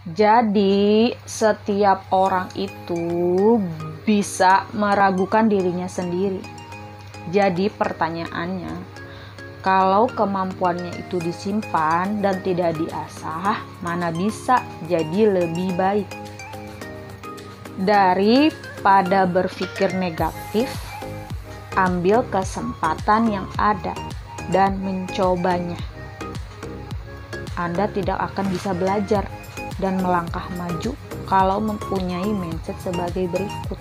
Jadi, setiap orang itu bisa meragukan dirinya sendiri. Jadi, pertanyaannya, kalau kemampuannya itu disimpan dan tidak diasah, mana bisa jadi lebih baik? Daripada berpikir negatif, ambil kesempatan yang ada dan mencobanya. Anda tidak akan bisa belajar dan melangkah maju kalau mempunyai mindset sebagai berikut.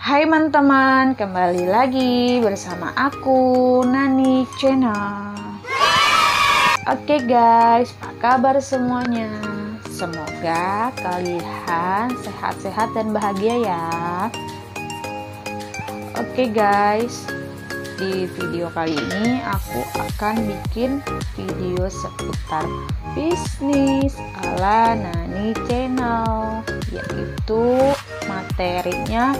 Hai teman-teman, kembali lagi bersama aku Nani Channel. Oke guys, apa kabar semuanya? Semoga kalian sehat-sehat dan bahagia ya. Oke guys, di video kali ini aku akan bikin video seputar bisnis ala Nani Channel, yaitu materinya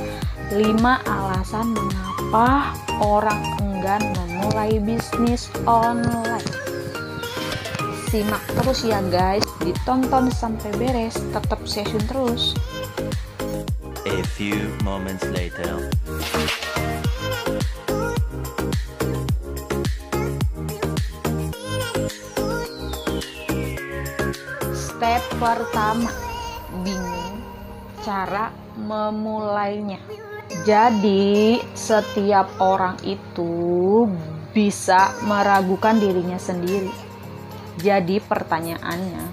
5 alasan mengapa orang enggan memulai bisnis online. Simak terus ya guys, ditonton sampai beres, tetap stay tune terus. A few moments later. Step pertama, bingung cara memulainya. Jadi, setiap orang itu bisa meragukan dirinya sendiri. Jadi, pertanyaannya,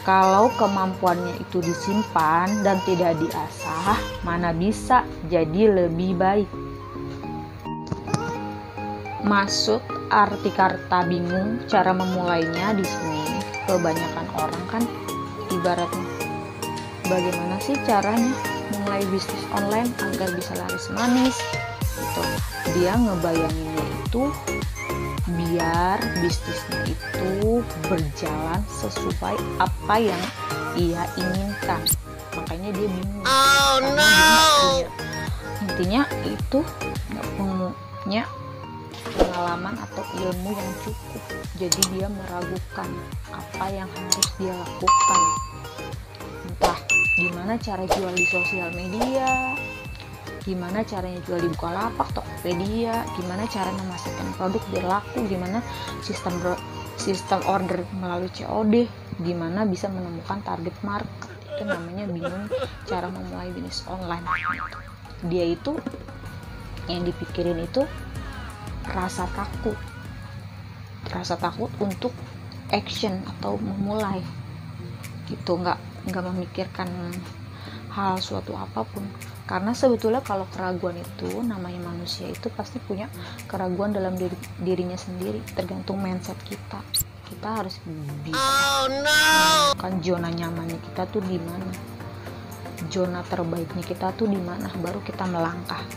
kalau kemampuannya itu disimpan dan tidak diasah, mana bisa jadi lebih baik? Maksud arti kata bingung cara memulainya di sini, kebanyakan orang kan ibaratnya, bagaimana sih caranya mulai bisnis online agar bisa laris manis gitu. Dia ngebayanginnya itu biar bisnisnya itu berjalan sesuai apa yang ia inginkan, makanya dia bingung karena dia nggak punya, intinya itu nggak punya pengalaman atau ilmu yang cukup, jadi dia meragukan apa yang harus dia lakukan. Entah gimana cara jual di sosial media, gimana caranya jual di Bukalapak, Tokopedia, gimana cara memasarkan produk biar laku, gimana sistem order melalui COD, gimana bisa menemukan target market. Itu namanya bingung cara memulai bisnis online. Dia itu yang dipikirin itu rasa takut untuk action atau memulai gitu, nggak memikirkan hal suatu apapun, karena sebetulnya kalau keraguan itu, namanya manusia itu pasti punya keraguan dalam dirinya sendiri, tergantung mindset kita harus bisa menemukan zona nyamannya kita tuh di mana, zona terbaiknya kita tuh di mana, baru kita melangkah.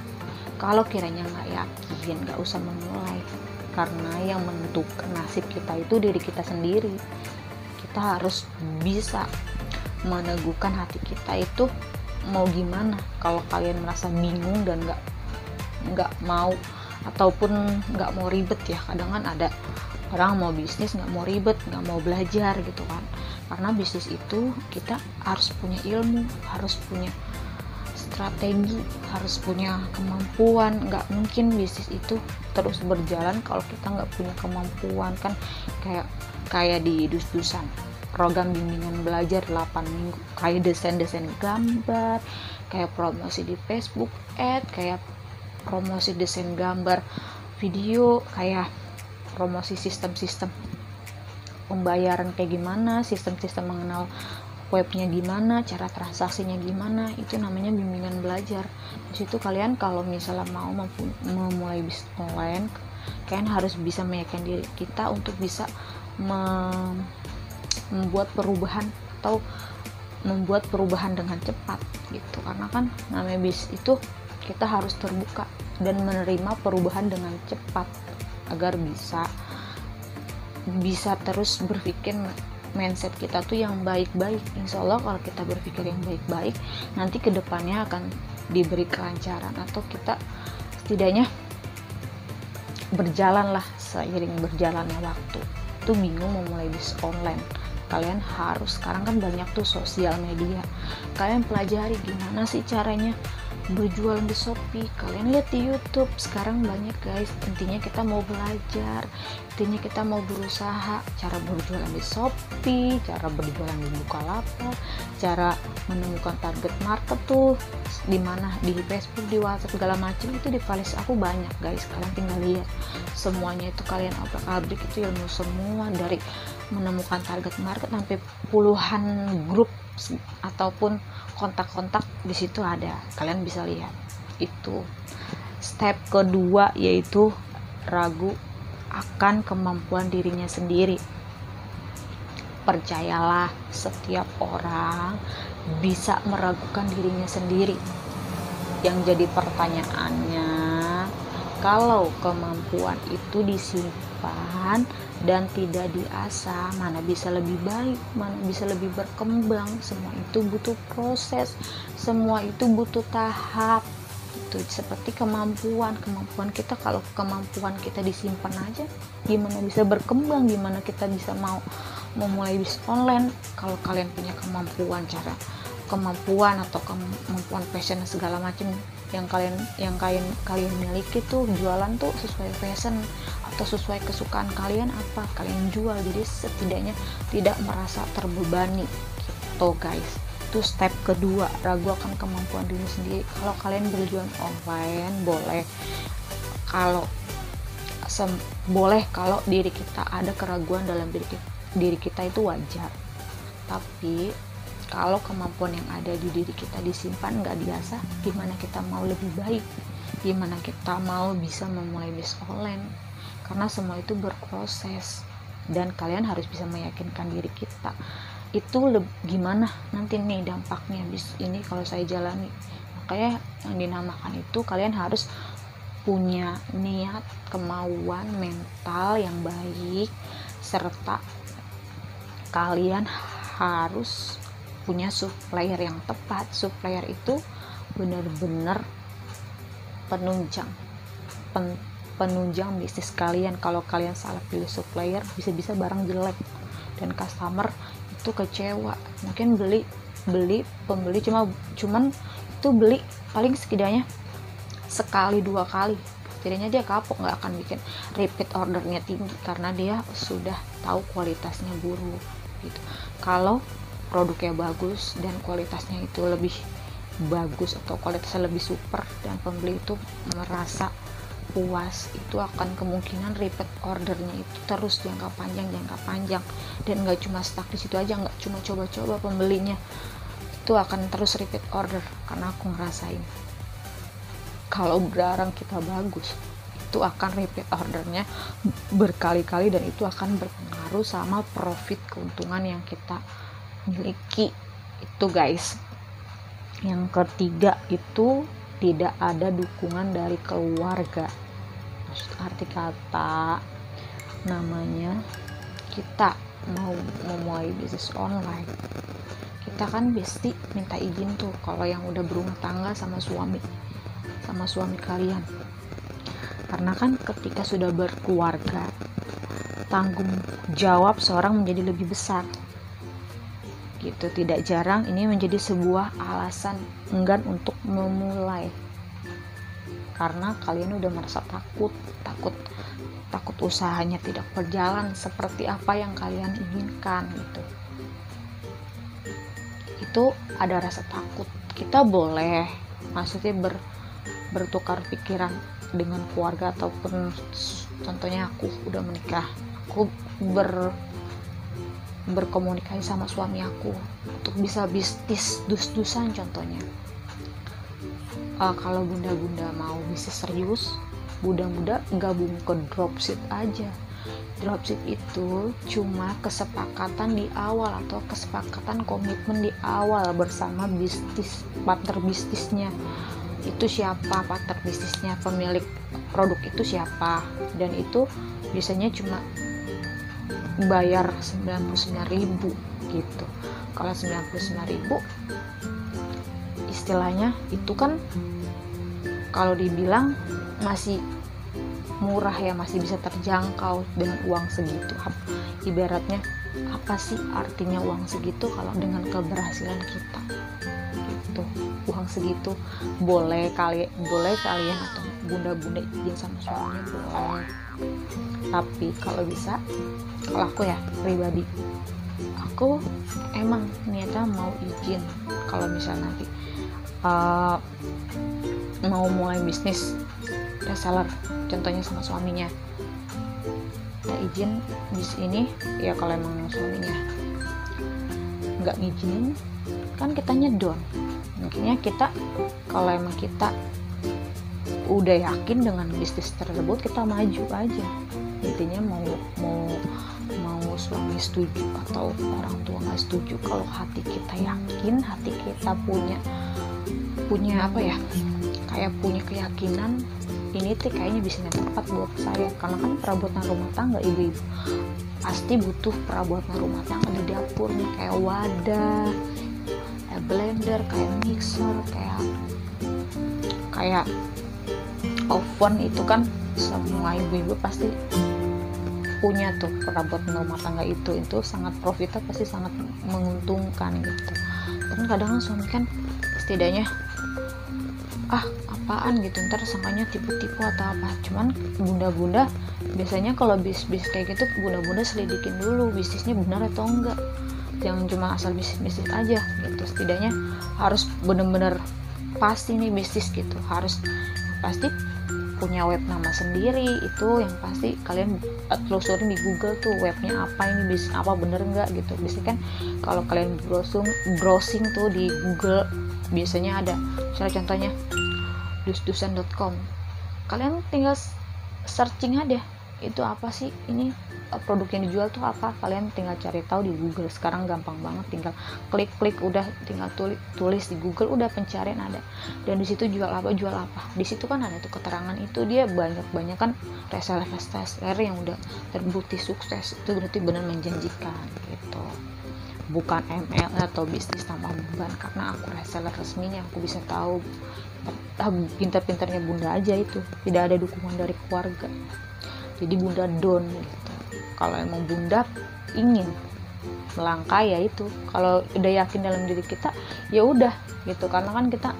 Kalau kiranya nggak yakin, nggak usah memulai, karena yang menentukan nasib kita itu diri kita sendiri. Kita harus bisa meneguhkan hati kita itu mau gimana. Kalau kalian merasa bingung dan nggak mau ataupun nggak mau ribet ya, kadang kan ada orang mau bisnis nggak mau ribet, nggak mau belajar gitu kan. Karena bisnis itu kita harus punya ilmu, harus punya strategi, harus punya kemampuan. Nggak mungkin bisnis itu terus berjalan kalau kita nggak punya kemampuan kan. Kayak di dus-dusan, program bimbingan belajar 8 minggu, kayak desain gambar, kayak promosi di Facebook Ad, kayak promosi desain gambar video, kayak promosi sistem-sistem pembayaran kayak gimana, sistem-sistem mengenal webnya gimana, cara transaksinya gimana. Itu namanya bimbingan belajar. Di situ kalian kalau misalnya mau memulai bisnis online, kalian harus bisa meyakinkan diri kita untuk bisa membuat perubahan atau membuat perubahan dengan cepat gitu. Karena kan namanya bisnis itu kita harus terbuka dan menerima perubahan dengan cepat agar bisa terus berpikir mindset kita tuh yang baik-baik. Insya Allah kalau kita berpikir yang baik-baik, nanti kedepannya akan diberi kelancaran, atau kita setidaknya berjalanlah seiring berjalannya waktu. Itu bingung mau mulai bisnis online, kalian harus, sekarang kan banyak tuh sosial media, kalian pelajari gimana sih caranya berjualan di Shopee, kalian lihat di YouTube sekarang banyak guys. Intinya kita mau belajar, intinya kita mau berusaha cara berjualan di Shopee, cara berjualan di Bukalapak, cara menemukan target market tuh di mana, di Facebook, di WhatsApp, segala macam itu di playlist aku banyak guys. Kalian tinggal lihat semuanya, itu kalian abrak-abrik, itu ilmu semua, dari menemukan target market sampai puluhan grup ataupun kontak-kontak di situ ada, kalian bisa lihat. Itu step kedua, yaitu ragu akan kemampuan dirinya sendiri. Percayalah, setiap orang bisa meragukan dirinya sendiri. Yang jadi pertanyaannya, kalau kemampuan itu disimpan dan tidak diasah, mana bisa lebih baik, mana bisa lebih berkembang. Semua itu butuh proses, semua itu butuh tahap. Itu seperti kemampuan kita, kalau kemampuan kita disimpan aja, gimana bisa berkembang, gimana kita bisa mau memulai bisnis online. Kalau kalian punya kemampuan atau kemampuan passion segala macam yang kalian miliki tuh, jualan tuh sesuai passion atau sesuai kesukaan kalian apa, kalian jual, jadi setidaknya tidak merasa terbebani gitu guys. Itu step kedua, ragu akan kemampuan diri sendiri. Kalau kalian berjualan online boleh, kalau diri kita ada keraguan dalam diri kita itu wajar. Tapi kalau kemampuan yang ada di diri kita disimpan, nggak diasah, gimana kita mau lebih baik, gimana kita mau bisa memulai bisnis online. Karena semua itu berproses, dan kalian harus bisa meyakinkan diri kita itu gimana nanti nih dampaknya bisnis ini kalau saya jalani. Makanya yang dinamakan itu, kalian harus punya niat, kemauan, mental yang baik, serta kalian harus punya supplier yang tepat. Supplier itu benar-benar penunjang bisnis kalian. Kalau kalian salah pilih supplier, bisa-bisa barang jelek dan customer itu kecewa. Mungkin pembeli cuman itu beli paling setidaknya sekali dua kali, jadinya dia kapok, nggak akan bikin repeat ordernya tinggi karena dia sudah tahu kualitasnya buruk gitu. Kalau produknya bagus dan kualitasnya itu lebih bagus atau kualitasnya lebih super dan pembeli itu merasa puas, itu akan kemungkinan repeat ordernya itu terus jangka panjang, dan nggak cuma stuck di situ aja, nggak cuma coba-coba, pembelinya itu akan terus repeat order. Karena aku ngerasain kalau barang kita bagus itu akan repeat ordernya berkali-kali, dan itu akan berpengaruh sama profit, keuntungan yang kita miliki itu guys. Yang ketiga itu tidak ada dukungan dari keluarga. Arti kata namanya kita mau memulai bisnis online, kita kan pasti minta izin tuh kalau yang udah berumah tangga sama suami kalian. Karena kan ketika sudah berkeluarga, tanggung jawab seorang menjadi lebih besar gitu. Tidak jarang ini menjadi sebuah alasan enggan untuk memulai, karena kalian udah merasa takut usahanya tidak berjalan seperti apa yang kalian inginkan gitu. Itu ada rasa takut. Kita boleh maksudnya bertukar pikiran dengan keluarga, ataupun contohnya aku udah menikah, aku berkomunikasi sama suami aku untuk bisa bisnis dus-dusan contohnya. Kalau bunda-bunda mau bisnis serius, bunda-bunda gabung ke dropship aja, Dropship itu cuma kesepakatan di awal atau kesepakatan komitmen di awal bersama partner bisnisnya. Itu siapa partner bisnisnya, pemilik produk itu siapa, dan itu biasanya cuma bayar 99.000 gitu. Kalau 99.000 istilahnya itu kan kalau dibilang masih murah ya, masih bisa terjangkau dengan uang segitu. Ibaratnya apa sih artinya uang segitu kalau dengan keberhasilan kita gitu. Uang segitu boleh kalian atau bunda-bunda izin sama suaminya boleh, tapi kalau bisa, kalau aku ya pribadi, aku emang niatnya mau izin kalau misalnya nanti mau mulai bisnis reseller, contohnya sama suaminya, kita izin bis ini ya. Kalau emang suaminya nggak ngizinin kan kitanya down. Makanya kita, kalau emang kita udah yakin dengan bisnis tersebut, kita maju aja. Intinya mau suami setuju atau orang tua nggak setuju, kalau hati kita yakin, hati kita punya apa ya, kayak punya keyakinan ini tuh kayaknya bisnis yang tepat buat saya. Karena kan perabotan rumah tangga, ibu-ibu pasti butuh perabotan rumah tangga di dapurnya, kayak wadah, kayak blender, kayak mixer, kayak oven. Itu kan semua ibu-ibu pasti punya tuh perabotan rumah tangga. Itu sangat profitable, pasti sangat menguntungkan gitu. Dan kadang suami kan setidaknya apaan gitu, ntar sangkanya tipu-tipu atau apa. Cuman bunda-bunda biasanya kalau bisnis kayak gitu, bunda-bunda selidikin dulu bisnisnya benar atau enggak. Jangan cuma asal bisnis aja gitu. Setidaknya harus bener-bener pasti nih bisnis gitu, harus pasti punya web nama sendiri. Itu yang pasti kalian telusurin di Google tuh, webnya apa, ini bisnis apa, bener enggak gitu. Biasanya kan kalau kalian browsing tuh di Google, biasanya ada misalnya contohnya dus-dusan.com, kalian tinggal searching aja itu apa sih, ini produk yang dijual tuh apa, kalian tinggal cari tahu di Google. Sekarang gampang banget, tinggal klik udah, tinggal tulis di Google, udah pencarian ada. Dan di situ jual apa, di situ kan ada tuh keterangan. Itu dia banyak kan reseller yang udah terbukti sukses. Itu berarti benar menjanjikan gitu, bukan ML atau bisnis tambah beban. Karena aku reseller resminya, aku bisa tahu pintar-pintarnya bunda aja, itu tidak ada dukungan dari keluarga. Jadi bunda down gitu. Kalau emang bunda ingin melangkah, ya itu, kalau udah yakin dalam diri kita, ya udah gitu. Karena kan kita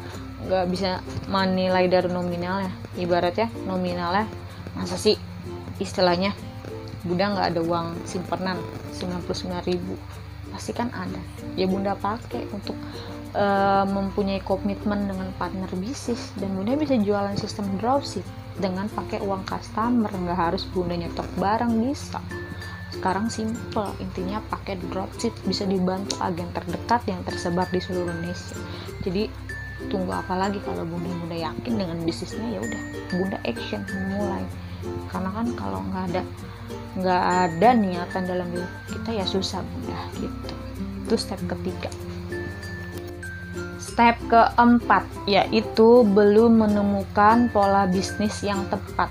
nggak bisa menilai dari nominalnya. Ibaratnya nominalnya, masa sih istilahnya bunda nggak ada uang simpanan 99.000, pasti kan ada. Ya bunda pakai untuk mempunyai komitmen dengan partner bisnis. Dan bunda bisa jualan sistem dropship dengan pakai uang customer, nggak harus bunda nyetok barang, bisa. Sekarang simple, intinya pakai dropship bisa dibantu agen terdekat yang tersebar di seluruh Indonesia. Jadi tunggu apa lagi? Kalau bunda yakin dengan bisnisnya, ya udah bunda action, mulai. Karena kan kalau nggak ada niatan dalam diri kita, ya susah bunda gitu. Itu step ketiga. Step keempat yaitu belum menemukan pola bisnis yang tepat.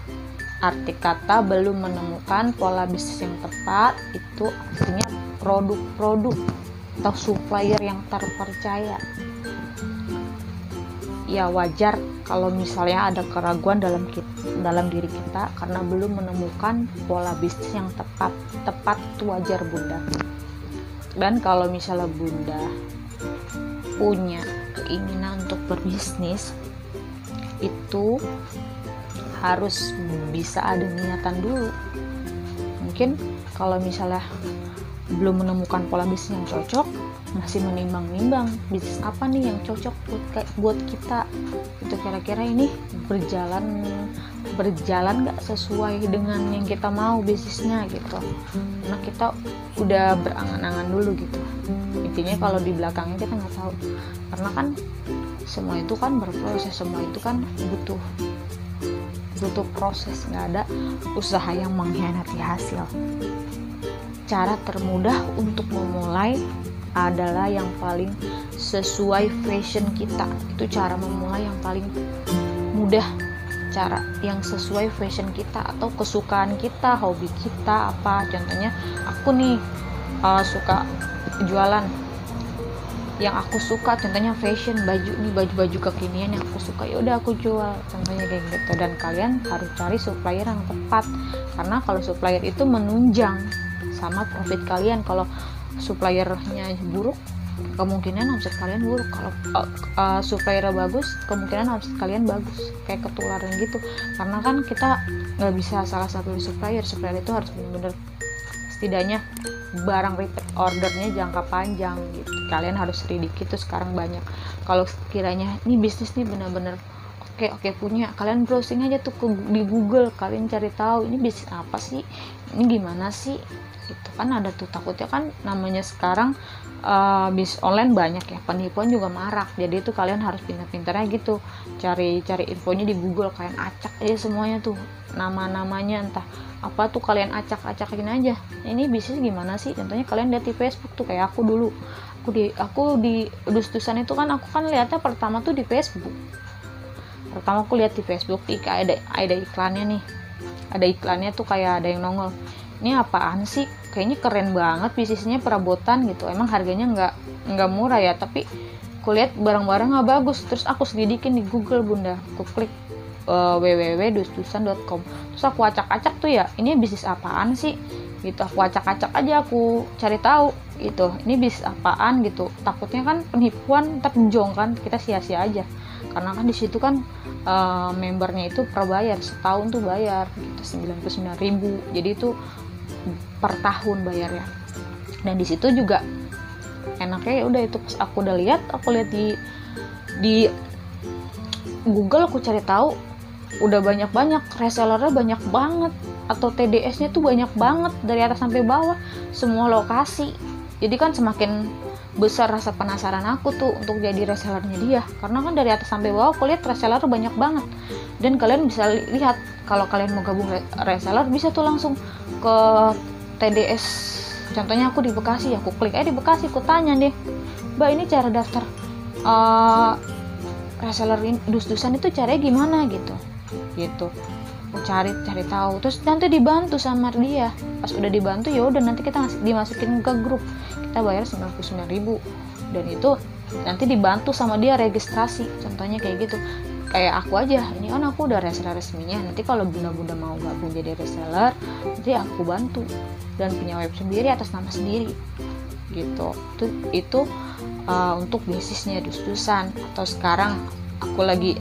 Arti kata belum menemukan pola bisnis yang tepat itu artinya produk-produk atau supplier yang terpercaya. Ya wajar kalau misalnya ada keraguan dalam diri kita karena belum menemukan pola bisnis yang tepat itu wajar bunda. Dan kalau misalnya bunda punya keinginan untuk berbisnis, itu harus bisa ada niatan dulu. Mungkin kalau misalnya belum menemukan pola bisnis yang cocok, masih menimbang-nimbang bisnis apa nih yang cocok buat kita, itu kira-kira ini berjalan nggak sesuai dengan yang kita mau bisnisnya gitu. Karena kita udah berangan-angan dulu gitu. Intinya kalau di belakangnya kita nggak tahu, karena kan semua itu kan berproses, semua itu kan butuh butuh proses, nggak ada usaha yang mengkhianati hasil. Cara termudah untuk memulai adalah yang paling sesuai fashion kita. Itu cara memulai yang paling mudah, cara yang sesuai fashion kita atau kesukaan kita, hobi kita apa. Contohnya aku nih suka jualan, yang aku suka contohnya fashion, baju nih, baju-baju kekinian yang aku suka, ya udah aku jual, contohnya kayak gitu. Dan kalian harus cari supplier yang tepat, karena kalau supplier itu menunjang sama profit kalian. Kalau suppliernya buruk, kemungkinan omset kalian buruk. Kalau suppliernya bagus, kemungkinan omset kalian bagus, kayak ketularan gitu. Karena kan kita nggak bisa salah satu supplier itu harus benar-benar setidaknya barang repeat ordernya jangka panjang gitu. Kalian harus ready gitu sekarang banyak. Kalau kiranya ini bisnis nih benar-benar oke punya, kalian browsing aja tuh di Google, kalian cari tahu ini bisnis apa sih, ini gimana sih gitu kan. Ada tuh, takutnya kan namanya sekarang bisnis online banyak ya, penipuan juga marak. Jadi itu kalian harus pintar-pintarnya gitu, cari infonya di Google, kalian acak aja semuanya tuh nama-namanya, entah apa tuh kalian acak-acakin aja, ini bisnis gimana sih. Contohnya kalian lihat di Facebook tuh, kayak aku dulu, aku di dus-dusan itu kan, aku kan lihatnya pertama tuh di Facebook. Pertama aku lihat di Facebook, ada iklannya nih, ada iklannya tuh kayak ada yang nongol, ini apaan sih, kayaknya keren banget bisnisnya, perabotan gitu. Emang harganya nggak murah ya, tapi aku lihat barang-barang nggak bagus. Terus aku selidikin di Google bunda, aku klik www.dusdusan.com, terus aku acak-acak tuh ya, ini bisnis apaan sih gitu. Aku acak-acak aja, aku cari tahu gitu, ini bisnis apaan gitu. Takutnya kan penipuan, ntar jong kan, kita sia-sia aja. Karena kan di situ kan membernya itu per bayar, setahun tuh bayar gitu 99.000, jadi itu per tahun bayar ya. Dan di situ juga enaknya ya udah, itu pas aku udah lihat, di Google, aku cari tahu udah banyak resellernya, banyak banget, atau TDS-nya tuh banyak banget dari atas sampai bawah, semua lokasi. Jadi kan semakin besar rasa penasaran aku tuh untuk jadi resellernya dia, karena kan dari atas sampai bawah aku lihat reseller banyak banget. Dan kalian bisa lihat, kalau kalian mau gabung reseller bisa tuh langsung ke TDS. Contohnya aku di Bekasi, aku klik aja di Bekasi, aku tanya deh, mbak ini cara daftar reseller dus-dusan itu caranya gimana gitu. Aku cari tahu, terus nanti dibantu sama dia. Pas udah dibantu ya udah, nanti kita dimasukin ke grup, kita bayar 99.000, dan itu nanti dibantu sama dia registrasi. Contohnya kayak gitu. Kayak aku aja, ini kan aku udah reseller resminya, nanti kalau bunda-bunda mau gabung jadi reseller, nanti aku bantu, dan punya web sendiri atas nama sendiri gitu. Itu untuk bisnisnya dus-dusan. Atau sekarang aku lagi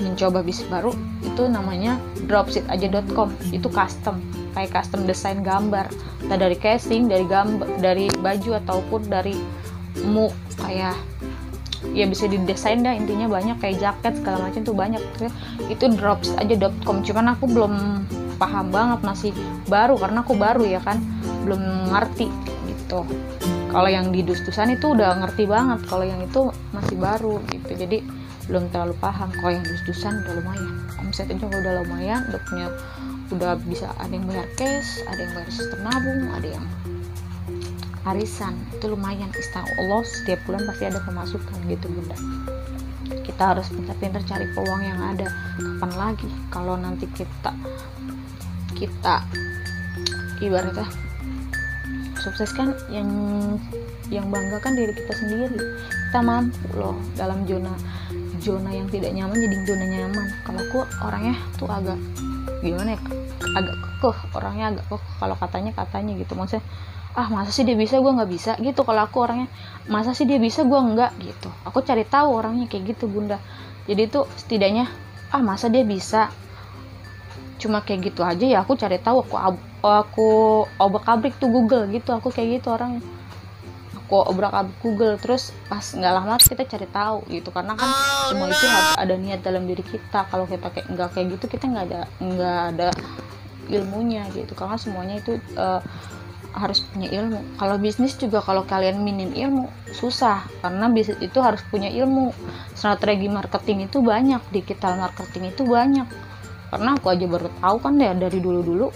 mencoba bisnis baru, itu namanya dropship-aja.com. Itu custom, kayak custom desain gambar, entah dari casing, dari gambar, dari baju ataupun dari kayak ya bisa didesain dah, intinya banyak, kayak jaket segala macam tuh banyak. Itu dropship-aja.com. Cuman aku belum paham banget, masih baru, karena aku baru ya kan, belum ngerti gitu. Kalau yang di dus-dusan itu udah ngerti banget, kalau yang itu masih baru gitu, jadi belum terlalu paham. Kalau yang dus-dusan udah lumayan, omsetnya juga udah lumayan, udah bisa, ada yang bayar cash, ada yang bayar sistem nabung, ada yang arisan, itu lumayan. Insya setiap bulan pasti ada pemasukan gitu bunda. Kita harus pintar-pintar cari peluang yang ada. Kapan lagi kalau nanti kita ibaratnya sukses kan, yang banggakan diri kita sendiri. Kita mampu loh dalam zona yang tidak nyaman jadi zona nyaman. Kalau aku orangnya tuh agak gimana ya, agak kekeh, orangnya agak kekeh kalau katanya gitu. Maksudnya masa sih dia bisa, gue nggak bisa gitu. Kalau aku orangnya, masa sih dia bisa, gue nggak gitu. Aku cari tahu orangnya kayak gitu bunda. Jadi tuh setidaknya masa dia bisa, cuma kayak gitu aja ya, aku cari tahu, aku obrak-abrik tuh Google gitu. Aku kayak gitu orangnya, aku obrak-abrik Google, terus pas nggak lama kita cari tahu gitu. Karena kan semua itu harus ada niat dalam diri kita. Kalau kita nggak kayak gitu, kita nggak ada ilmunya gitu. Karena semuanya itu harus punya ilmu. Kalau bisnis juga kalau kalian minim ilmu susah, karena bisnis itu harus punya ilmu. Strategi marketing itu banyak, digital marketing itu banyak. Karena aku aja baru tahu kan ya, dari dulu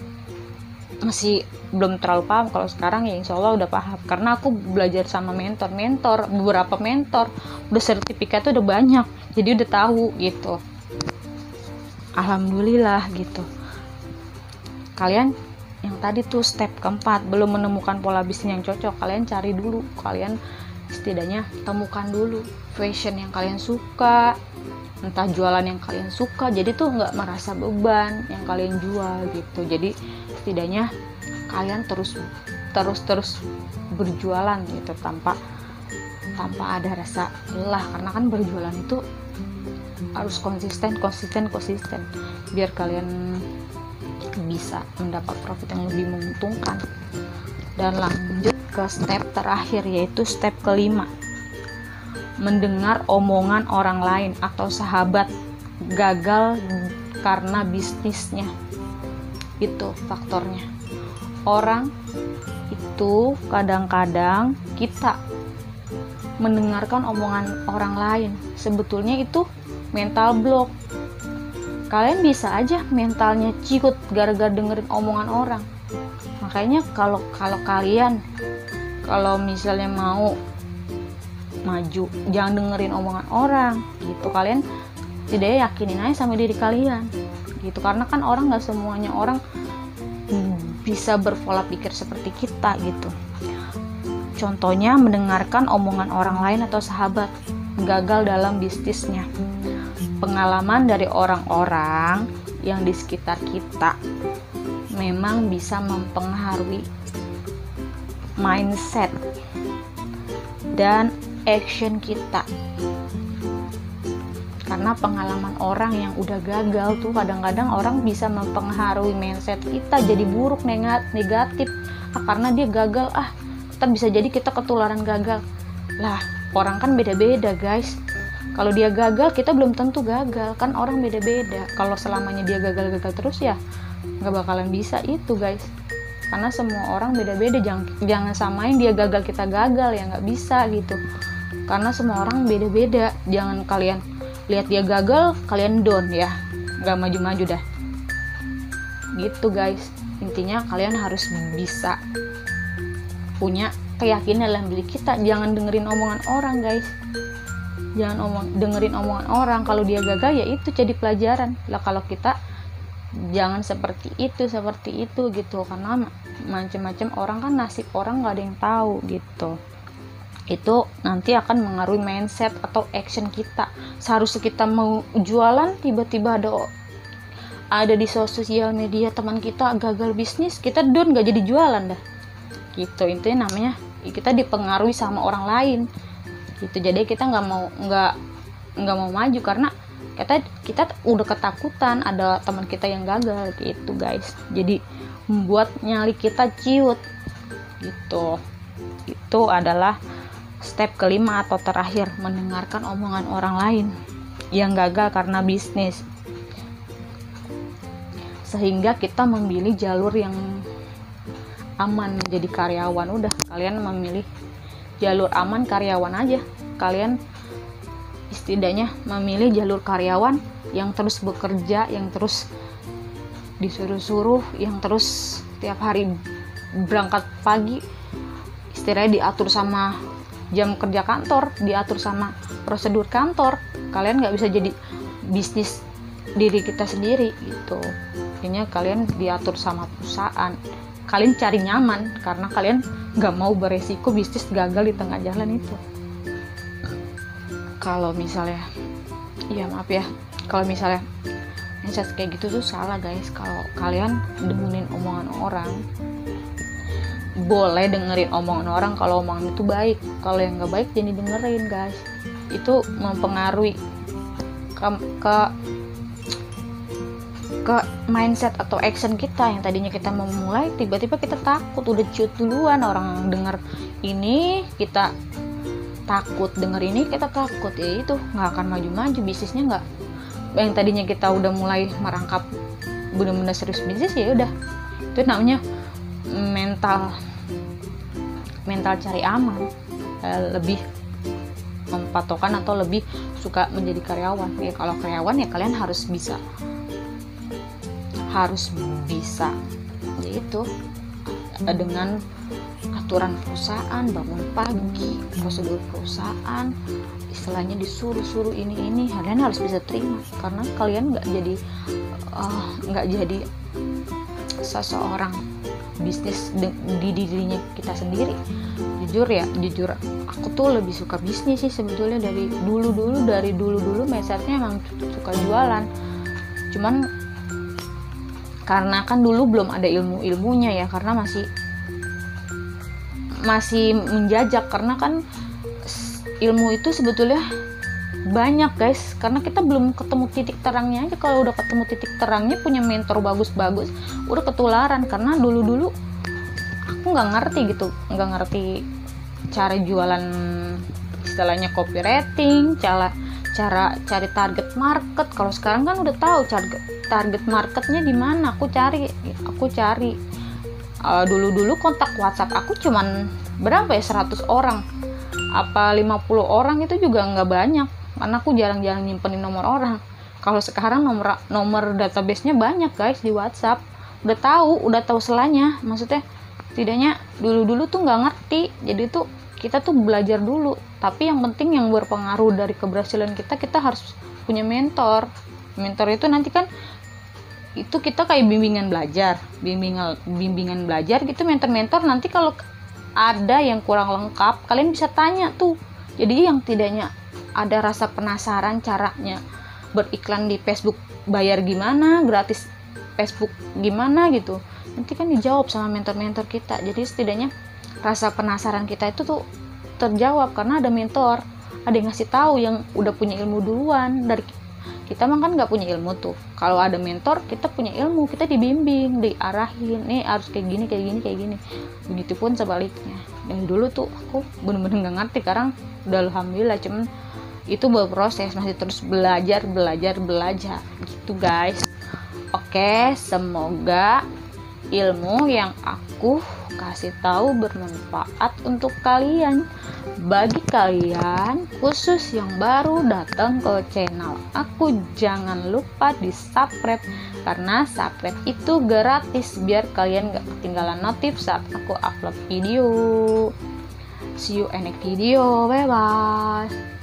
masih belum terlalu paham. Kalau sekarang ya insya Allah udah paham, karena aku belajar sama beberapa mentor, udah sertifikat udah banyak, jadi udah tahu gitu. Alhamdulillah gitu. Kalian yang tadi tuh step keempat, belum menemukan pola bisnis yang cocok, kalian cari dulu, kalian setidaknya temukan dulu fashion yang kalian suka, entah jualan yang kalian suka, jadi tuh nggak merasa beban yang kalian jual gitu. Jadi setidaknya kalian terus berjualan gitu, tanpa ada rasa lelah, karena kan berjualan itu harus konsisten biar kalian bisa mendapat profit yang lebih menguntungkan. Dan lanjut ke step terakhir, yaitu step kelima, mendengar omongan orang lain atau sahabat gagal karena bisnisnya. Itu faktornya. Orang itu kadang-kadang kita mendengarkan omongan orang lain, sebetulnya itu mental block. Kalian bisa aja mentalnya ciut gara-gara dengerin omongan orang. Makanya kalau kalian misalnya mau maju, jangan dengerin omongan orang gitu. Kalian tidak yakinin aja sama diri kalian gitu, karena kan orang nggak semuanya orang bisa berpola pikir seperti kita gitu. Contohnya mendengarkan omongan orang lain atau sahabat gagal dalam bisnisnya. Pengalaman dari orang-orang yang di sekitar kita memang bisa mempengaruhi mindset dan action kita. Karena pengalaman orang yang udah gagal tuh kadang-kadang orang bisa mempengaruhi mindset kita jadi buruk, negatif. Karena dia gagal, kita bisa jadi kita ketularan gagal. Lah, orang kan beda-beda guys. Kalau dia gagal, kita belum tentu gagal, kan orang beda-beda. Kalau selamanya dia gagal terus ya nggak bakalan bisa itu guys, karena semua orang beda-beda. Jangan samain dia gagal kita gagal, ya nggak bisa gitu, karena semua orang beda-beda. Jangan kalian lihat dia gagal kalian down ya, nggak maju-maju dah gitu guys. Intinya kalian harus bisa punya keyakinan dalam diri kita. Jangan dengerin omongan orang guys, dengerin omongan orang. Kalau dia gagal ya itu jadi pelajaran lah. Kalau kita jangan seperti itu gitu, karena macam-macam orang kan, nasib orang nggak ada yang tahu gitu. Itu nanti akan mengaruhi mindset atau action kita. Seharusnya kita mau jualan, tiba-tiba ada di sosial media teman kita gagal bisnis, kita down, nggak jadi jualan dah gitu. Intinya namanya kita dipengaruhi sama orang lain gitu. Jadi kita nggak mau maju karena kita udah ketakutan ada teman kita yang gagal gitu guys. Jadi membuat nyali kita ciut gitu. Itu adalah step kelima atau terakhir, mendengarkan omongan orang lain yang gagal karena bisnis, sehingga kita memilih jalur yang aman menjadi karyawan. Udah, kalian memilih jalur aman karyawan aja. Kalian setidaknya memilih jalur karyawan yang terus bekerja, yang terus disuruh-suruh, yang terus tiap hari berangkat pagi, istilahnya diatur sama jam kerja kantor, diatur sama prosedur kantor. Kalian nggak bisa jadi bisnis diri kita sendiri gitu. Intinya kalian diatur sama perusahaan. Kalian cari nyaman karena kalian nggak mau beresiko bisnis gagal di tengah jalan itu. Kalau misalnya, kalau misalnya mindset kayak gitu tuh salah guys. Kalau kalian dengerin omongan orang, boleh dengerin omongan orang kalau omongan itu baik. Kalau yang nggak baik jangan dengerin guys. Itu mempengaruhi ke mindset atau action kita. Yang tadinya kita mau mulai, tiba-tiba kita takut, udah ciut duluan. Orang denger ini kita takut, denger ini kita takut, ya itu nggak akan maju-maju bisnisnya. Nggak, yang tadinya kita udah mulai merangkap benar-benar serius bisnis, ya udah, itu namanya mental mental cari aman, lebih mempatokan atau lebih suka menjadi karyawan. Ya kalau karyawan ya kalian harus bisa yaitu dengan aturan perusahaan, bangun pagi, prosedur perusahaan, istilahnya disuruh ini kalian harus bisa terima, karena kalian nggak jadi seseorang bisnis di dirinya kita sendiri. Jujur aku tuh lebih suka bisnis sih sebetulnya dari dulu mindsetnya emang suka jualan, cuman karena kan dulu belum ada ilmunya ya, karena masih menjajak, karena kan ilmu itu sebetulnya banyak guys, karena kita belum ketemu titik terangnya aja. Kalau udah ketemu titik terangnya, punya mentor bagus-bagus, udah ketularan. Karena dulu aku nggak ngerti cara jualan, istilahnya copywriting, cara cari target market. Kalau sekarang kan udah tahu target marketnya di mana. Aku cari dulu kontak WhatsApp aku cuman berapa ya, 100 orang apa 50 orang, itu juga nggak banyak karena aku jarang nyimpenin nomor orang. Kalau sekarang nomor database-nya banyak guys di WhatsApp, udah tahu selanya. Maksudnya setidaknya dulu tuh nggak ngerti, jadi tuh kita tuh belajar dulu. Tapi yang penting yang berpengaruh dari keberhasilan kita harus punya mentor itu nanti kan itu kita kayak bimbingan belajar gitu. Mentor nanti kalau ada yang kurang lengkap kalian bisa tanya tuh. Jadi yang tidaknya ada rasa penasaran caranya beriklan di Facebook, bayar gimana, gratis Facebook gimana gitu, nanti kan dijawab sama mentor kita. Jadi setidaknya rasa penasaran kita itu tuh terjawab karena ada mentor, ada yang ngasih tahu yang udah punya ilmu duluan dari kita. Mah kan nggak punya ilmu tuh. Kalau ada mentor, kita punya ilmu, kita dibimbing, diarahin, nih harus kayak gini. Begitupun sebaliknya. Dari dulu tuh aku bener-bener nggak ngerti, sekarang udah alhamdulillah. Cuman itu berproses, masih terus belajar gitu guys. Oke, semoga ilmu yang aku kasih tahu bermanfaat untuk kalian. Bagi kalian khusus yang baru datang ke channel aku, jangan lupa di subscribe, karena subscribe itu gratis biar kalian gak ketinggalan notif saat aku upload video. See you in next video, bye bye.